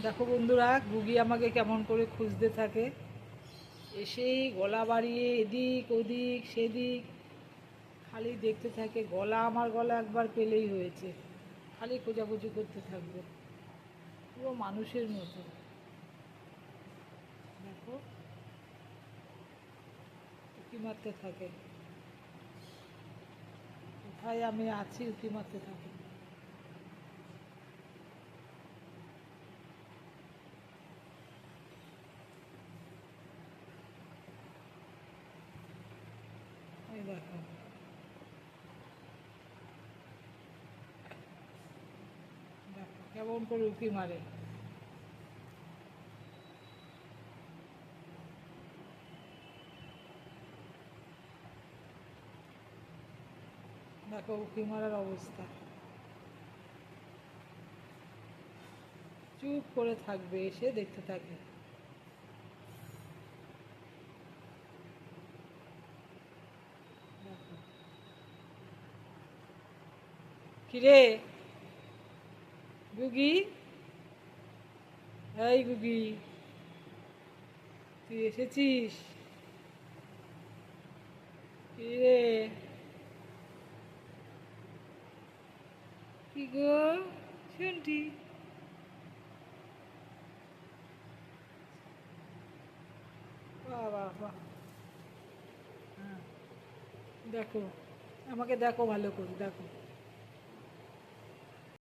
দেখো বন্ধুরা, গুগি আমাকে কেমন করে খুঁজতে থাকে। এসেই গলা বাড়িয়ে এদিক ওদিক সেদিক খালি দেখতে থাকে। আমার গলা একবার পেলেই হয়েছে, খালি খোঁজাখুঁজি করতে থাকবে, পুরো মানুষের মতো। দেখো, উঁকি মারতে থাকে, কোথায় আমি আছি উঁকি মারতে থাকে। এই দেখো, দেখো কেমন করে উঁকি মারে। দেখো উঁকি মারার অবস্থা, চুপ করে থাকবে, এসে দেখতে থাকে। দেখো, কিরে গুগি, এই গুগি, তুই এসেছিস? কিরে, কি গো শুনটি? বাহ বাহ বাহ। হ্যাঁ, দেখো, আমাকে দেখো ভালো করে, দেখো।